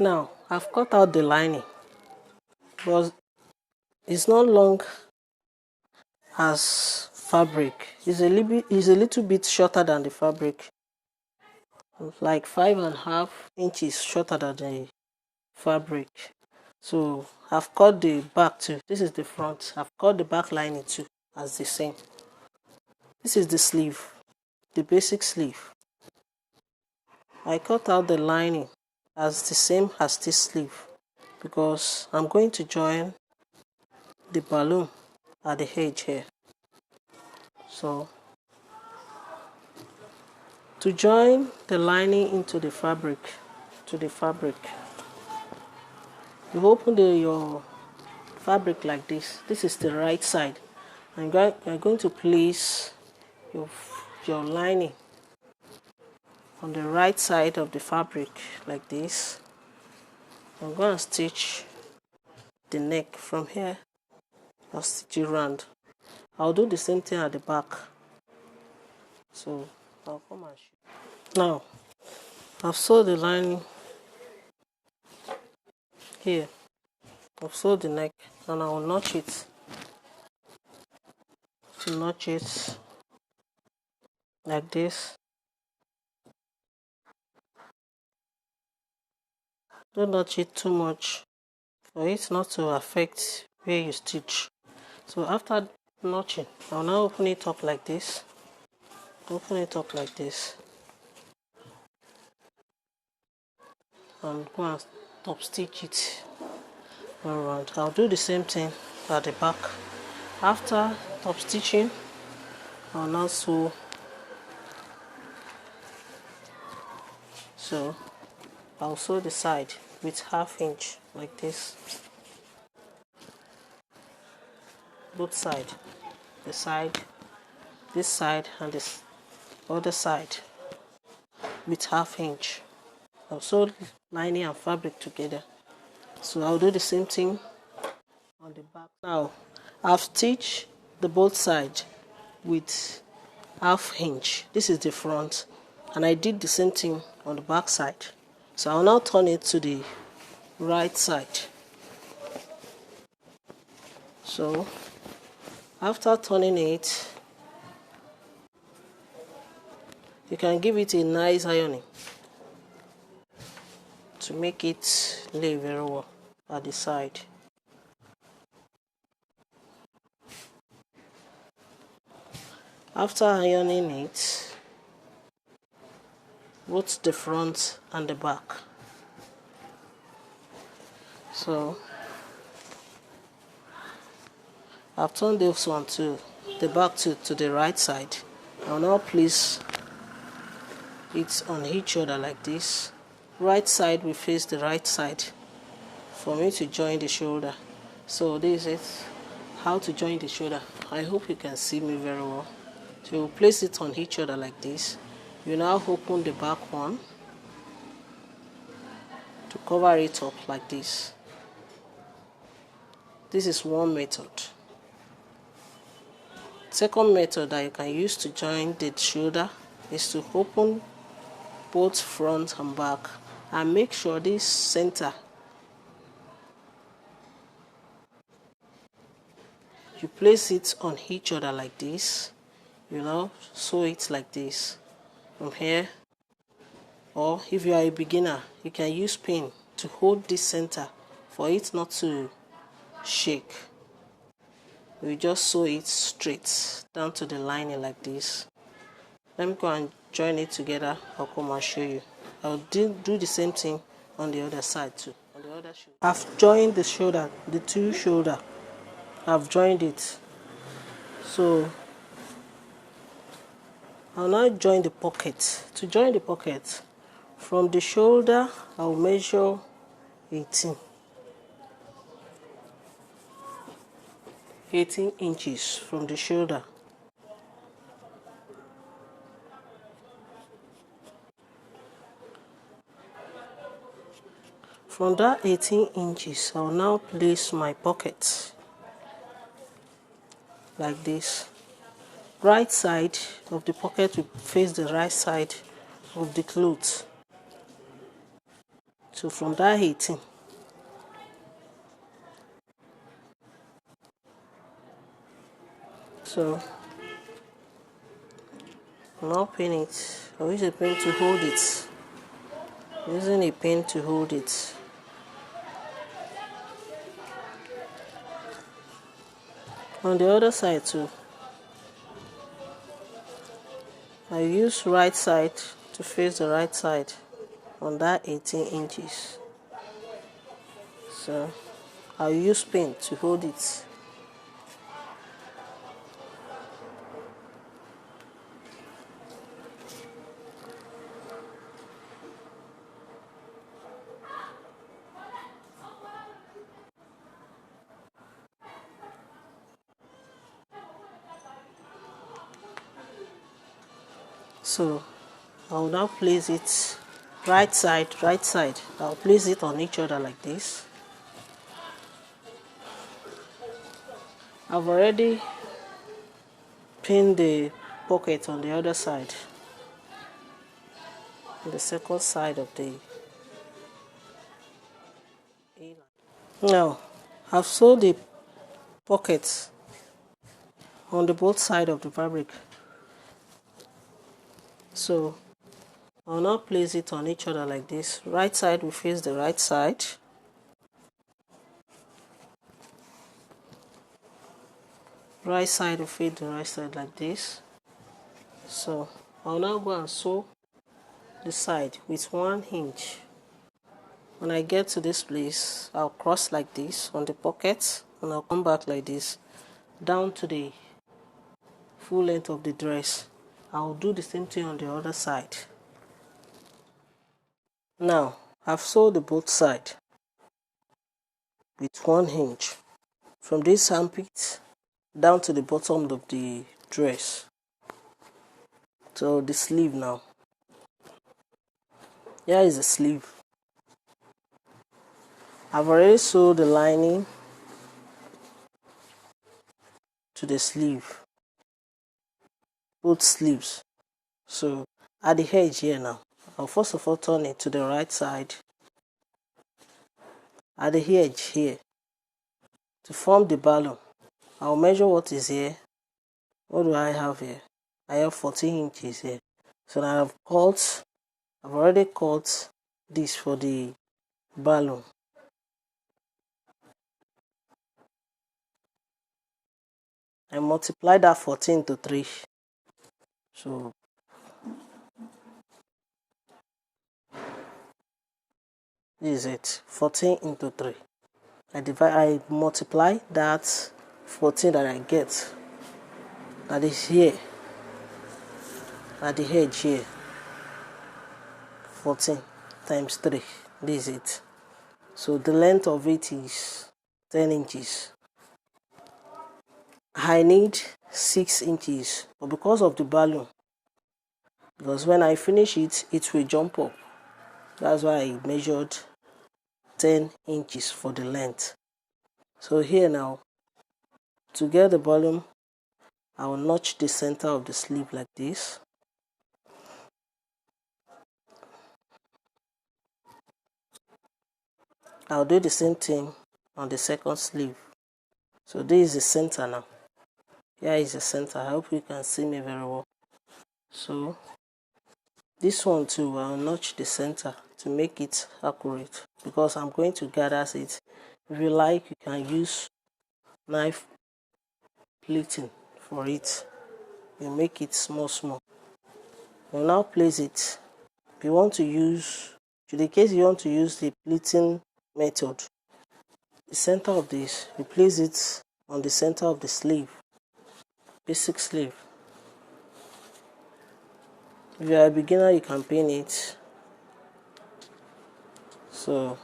Now I've cut out the lining, but it's not long as fabric. It's a little bit shorter than the fabric, like 5.5 inches shorter than the fabric. So I've cut the back too. This is the front. I've cut the back lining too as the same. This is the sleeve, the basic sleeve. I cut out the lining as the same as this sleeve because I'm going to join the balloon at the edge here. So to join the lining into the fabric, you open your fabric like this. This is the right side, and you're going to place your lining on the right side of the fabric like this. I'm going to stitch the neck from here. I'll stitch it round. I'll do the same thing at the back. So I'll come and show. Now I've sewed the lining here. I've sewed the neck, and I will notch it. To notch it like this. Don't notch it too much for it not to affect where you stitch. So after notching, I'll now open it up like this. Open it up like this, and go and top stitch it around. I'll do the same thing at the back. After top stitching, I'll now sew. So I'll sew the side with 1/2 inch like this. Both sides, the side, this side and this other side with 1/2 inch. I'll sew lining and fabric together. So I'll do the same thing on the back. Now I've stitched the both sides with 1/2 inch. This is the front, and I did the same thing on the back side. So I'll now turn it to the right side. So after turning it, you can give it a nice ironing to make it lay very well at the side. After ironing it, both the front and the back. So I've turned this one to the back to the right side. I'll now place it on each other like this. Right side will face the right side for me to join the shoulder. So this is how to join the shoulder. I hope you can see me very well. So you place it on each other like this. You now open the back one to cover it up like this. This is one method. Second method that you can use to join the shoulder is to open both front and back and make sure this center, you place it on each other like this. You know, sew it like this from here, or if you are a beginner, you can use pin to hold this center for it not to shake. You just sew it straight down to the lining like this. Let me go and join it together. I'll come and show you. I'll do the same thing on the other side too. On the other shoulder, I've joined the shoulder, the two shoulder. I've joined it. So I'll now join the pocket. To join the pocket, from the shoulder, I'll measure 18 inches from the shoulder. From that 18 inches, I'll now place my pocket like this. Right side of the pocket will face the right side of the cloth. So from that 18, so now pin it. I use a pin to hold it. Using a pin to hold it. On the other side too, I use right side to face the right side on that 18 inches. So I'll use pin to hold it. So I'll now place it right side, right side. I'll place it on each other like this. I've already pinned the pocket on the other side, on the second side of the A-line. Now, I've sewed the pockets on the both sides of the fabric. So I'll now place it on each other like this. Right side will face the right side. Right side will face the right side like this. So I'll now go and sew the side with 1 inch. When I get to this place, I'll cross like this on the pocket and I'll come back like this down to the full length of the dress. I'll do the same thing on the other side. Now I've sewed the both sides with 1 inch from this armpit down to the bottom of the dress. So the sleeve now. Here is the sleeve. I've already sewed the lining to the sleeve, both sleeves. So at the edge here now, I'll first of all turn it to the right side. At the edge here, to form the balloon, I'll measure what is here. What do I have here? I have 14 inches here. So now I've already cut this for the balloon. I multiply that 14 to 3. So this is it, 14 into 3. I multiply that 14 that I get, that is here, at the edge here, 14 times 3, this is it. So the length of it is 10 inches. I need 6 inches, but because of the balloon, because when I finish it, it will jump up. That's why I measured 10 inches for the length. So here now, to get the balloon, I will notch the center of the sleeve like this. I'll do the same thing on the second sleeve. So this is the center now. Here is the center. I hope you can see me very well. So this one too, I'll notch the center to make it accurate, because I'm going to gather it. If you like, you can use knife pleating for it. You make it small. You'll now place it. If you want to use, in the case you want to use the pleating method, the center of this, you place it on the center of the sleeve, basic sleeve. If you are a beginner, you can pin it. So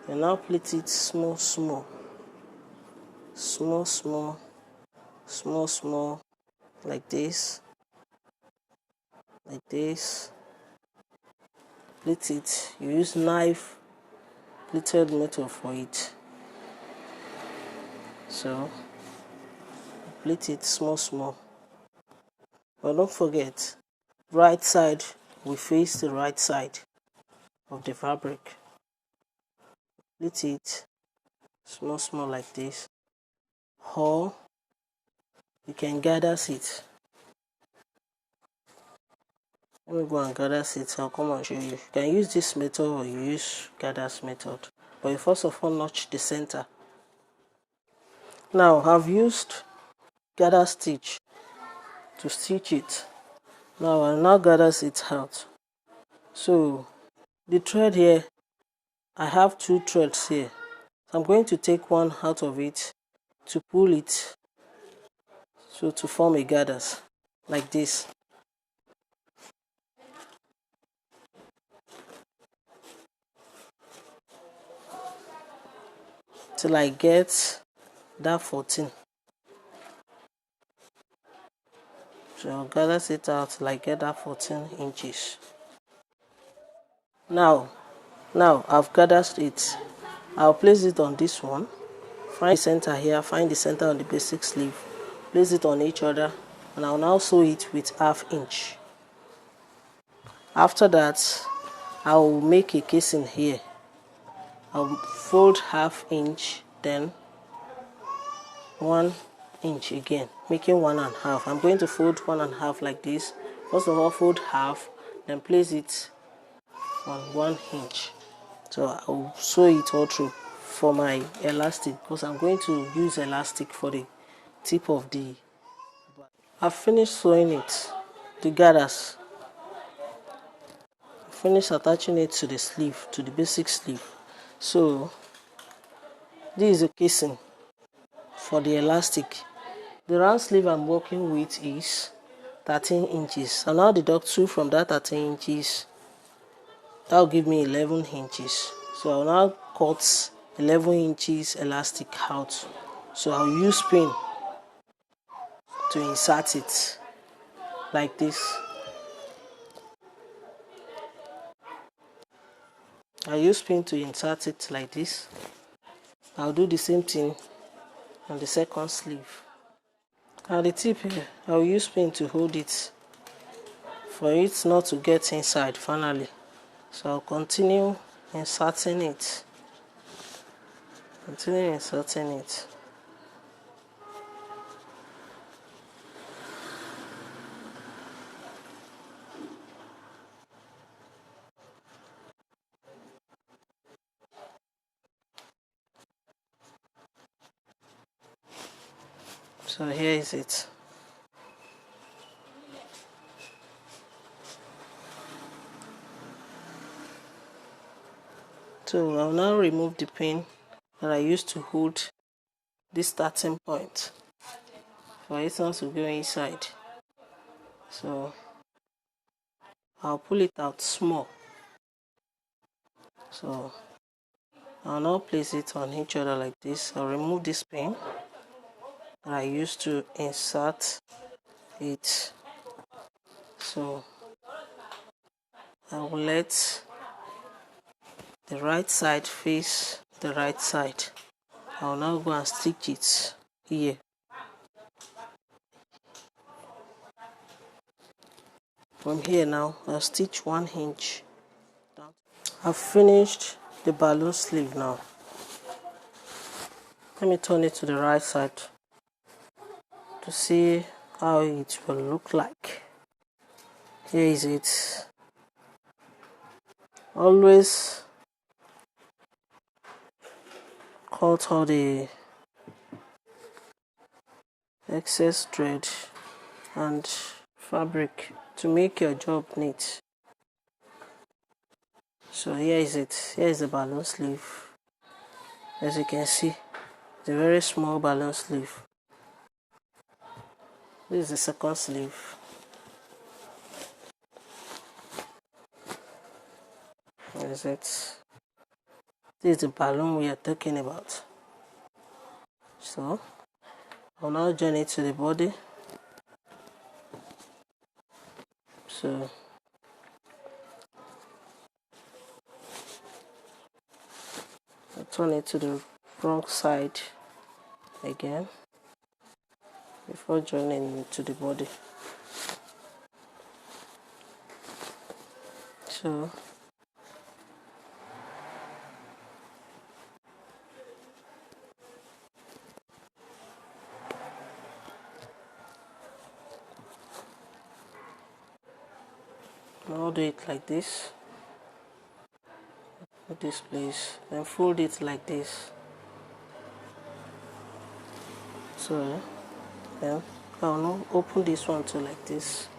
you now pleat it small, like this, pleat it. You use knife pleated method for it. So pleat it small, but don't forget, right side will face the right side. of the fabric. Split it small like this, or you can gather it. Let me go and gather it. I'll come and show you. You can use this method or you use gather's method, but you first of all notch the center. Now I've used gather stitch to stitch it. Now I'll now gather it out. So the thread here, I have 2 threads here. So I'm going to take one out of it to pull it, so to form a gathers like this. Till I get that 14. So I'll gather it out till I get that 14 inches. Now I've gathered it. I'll place it on this one. Find the center here, find the center on the basic sleeve, place it on each other, and I'll now sew it with 1/2 inch. After that, I'll make a casing here. I'll fold 1/2 inch, then 1 inch again, making 1 1/2. I'm going to fold 1 1/2 like this. First of all, fold half, then place it on 1 inch. So I'll sew it all through for my elastic, because I'm going to use elastic for the tip of the. I've finished sewing it, the gathers. Finish attaching it to the sleeve, to the basic sleeve. So this is a casing for the elastic. The round sleeve I'm working with is 13 inches. I'll now deduct 2 from that 13 inches. That will give me 11 inches. So I'll now cut 11 inches elastic out. So I'll use pin to insert it like this. I'll use pin to insert it like this. I'll do the same thing on the second sleeve. At the tip here, I'll use pin to hold it for it not to get inside finally. So I'll continue inserting it. So here is it. So I'll now remove the pin that I used to hold this starting point for it not to go inside. So I'll pull it out small. So I'll now place it on each other like this. I'll remove this pin that I used to insert it. So I will let the right side face the right side. I'll now go and stitch it here. From here now, I'll stitch 1 inch down. I've finished the balloon sleeve now. Let me turn it to the right side to see how it will look like. Here is it. Always cut all the excess thread and fabric to make your job neat. So here is it. Here is the balloon sleeve. As you can see, it's a very small balloon sleeve. This is the second sleeve. What is it? This is the balloon we are talking about. So I'll now join it to the body. So I'll turn it to the wrong side again before joining it to the body. So Now do it like this. Put this place, then fold it like this. So then I'll now open this one too like this.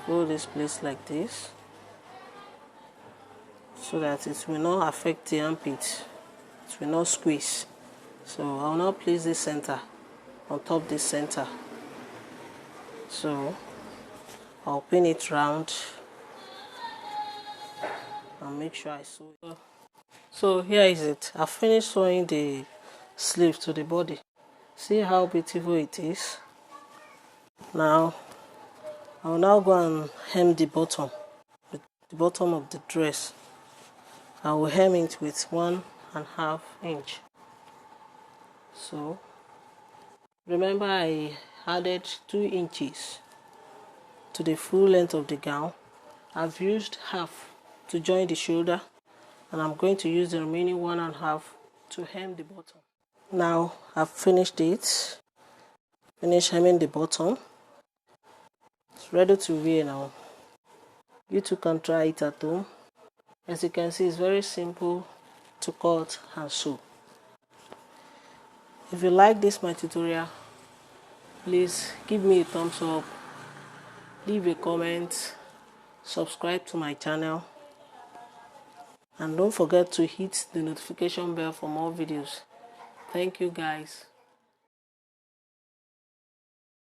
Fold this place like this, so that it will not affect the armpit. It will not squeeze. So I'll now place this center on top this center. So I'll pin it round and make sure I sew it. So here is it. I've finished sewing the sleeve to the body. See how beautiful it is. Now I'll now go and hem the bottom of the dress. I will hem it with 1.5 inch. So remember, I added 2 inches to the full length of the gown. I've used half to join the shoulder, and I'm going to use the remaining 1.5 to hem the bottom. Now I've finished it. Finished hemming the bottom. It's ready to wear now. You too can try it at home. As you can see, it's very simple to cut and sew. If you like this my tutorial, please give me a thumbs up, leave a comment, subscribe to my channel, and don't forget to hit the notification bell for more videos. Thank you guys.